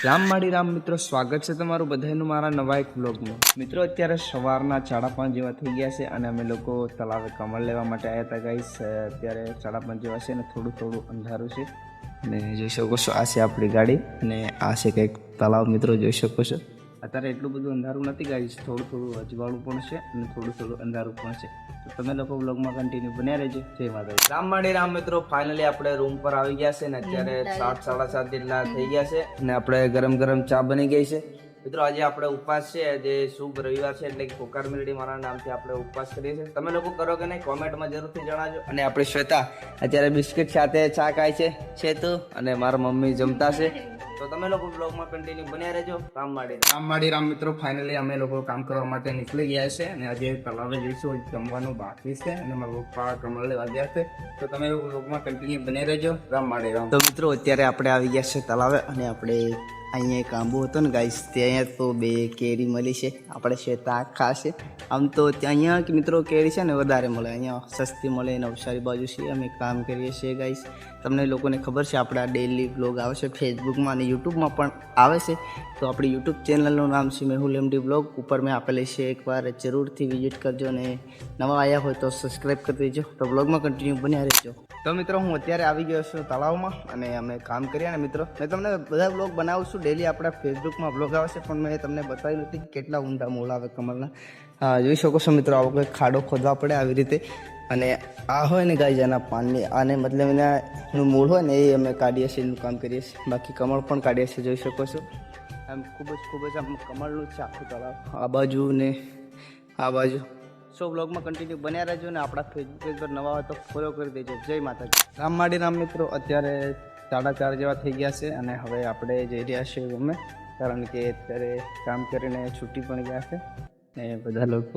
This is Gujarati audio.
રામમાળી રામ મિત્રો, સ્વાગત છે તમારું બધાનું મારા નવા એક વ્લોગમાં. મિત્રો અત્યારે સવારના 5:30 જેવા થઈ ગયા છે અને અમે લોકો તળાવે કમળ લેવા માટે આવ્યા હતા ગાઈસ. અત્યારે 5:30 જેવા છે અને થોડું અંધારું છે અને જોઈ શકો છો આ છે આપણી ગાડી અને આ છે કંઈક તળાવ. મિત્રો જોઈ શકો છો અત્યારે એટલું બધું અંધારું નથી ગાઈસ, થોડું અજવાળું પણ છે અને થોડું અંધારું પણ છે. તો તમે લોકો વ્લોગમાં કન્ટિન્યુ બન્યા રહેજો. જય માતાજી. રામમાળી રામ મિત્રો, ફાઇનલી આપણે રૂમ પર આવી ગયા છે ને અત્યારે 7, 7:30 જેટલા થઈ ગયા છે અને આપણે ગરમ ચા બની ગઈ છે. મિત્રો આજે આપણે ઉપવાસ છે, આજે શુભ રવિવાર છે એટલે કે પોકાર મેલડી મારા નામથી આપણે ઉપવાસ કરીએ છીએ. તમે લોકો કરો કે નહીં કોમેન્ટમાં જરૂરથી જણાવજો. અને આપણે શ્વેતા અત્યારે બિસ્કિટ સાથે ચા ખાય છે છેતુ અને મારા મમ્મી જમતા છે. તો તમે લોકો બ્લોગમાં કન્ટિન્યુ બન્યા રહેજો. રામમાળી રામ મિત્રો, ફાઇનલી અમે લોકો કામ કરવા માટે નીકળી ગયા છે અને આજે તળાવે જઈશું. જમવાનું બાકી છે અને મારા પપ્પા કમળ લેવા ગયા છે. તો તમે લોકો બ્લોગમાં કન્ટિન્યુ બન્યા રહેજો. રામમાળી રામ. તો મિત્રો અત્યારે આપણે આવી ગયા છે તળાવે અને આપણે અહીંયા એક આંબો હતો ને ગાઈસ, ત્યાં તો 2 કેરી મળી છે. આપણે શ્વેતા આખા છે. આમ તો અહીંયા મિત્રો કેરી છે ને વધારે મળે, અહીંયા સસ્તી મળે. નવસારી બાજુ છે અમે કામ કરીએ છીએ ગાઈસ. તમને લોકોને ખબર છે આપણા ડેલી બ્લોગ આવે છે ફેસબુકમાં અને યુટ્યુબમાં પણ આવે છે. તો આપણી યુટ્યુબ ચેનલનું નામ છે મેહુલ એમડી બ્લોગ. ઉપર મેં આપેલી છે, એકવાર જરૂરથી વિઝિટ કરજો અને નવા આવ્યા હોય તો સબસ્ક્રાઈબ કરી દેજો. તો બ્લોગમાં કન્ટિન્યુ બન્યા રહેજો. તો મિત્રો હું અત્યારે આવી ગયો છું તળાવમાં અને અમે કામ કર્યા ને મિત્રો. મેં તમને બધા બ્લોગ બનાવું છું, ડેલી આપણા ફેસબુકમાં બ્લોગ આવે છે, પણ મેં તમને બતાવ્યું નથી કેટલા ઊંડા મૂળ આવે કમળના. જોઈ શકો છો મિત્રો, આવો કોઈ ખાડો ખોદવા પડે આવી રીતે. અને આ હોય ને ગાય એના પાનની આને મતલબ એનું મૂળ હોય ને એ અમે કાઢીએ છીએ, એનું કામ કરીએ છીએ. બાકી કમળ પણ કાઢીએ છીએ, જોઈ શકો છો. આમ ખૂબ જ આમ કમળનું છે આખું તળાવ, આ બાજુ ને આ બાજુ. સો બ્લોગમાં કન્ટિન્યુ બન્યા રહેજો ને આપણા ફેસબુક પેજ પર નવા હોય તો ફોલો કરી દેજો. જય માતાજી. રામમાળી રામ મિત્રો, અત્યારે 4:30 જેવા થઈ ગયા છે અને હવે આપણે જઈ રહ્યા છીએ રૂમે, કારણ કે અત્યારે કામ કરીને છૂટી પણ ગયા છે ને બધા લોકો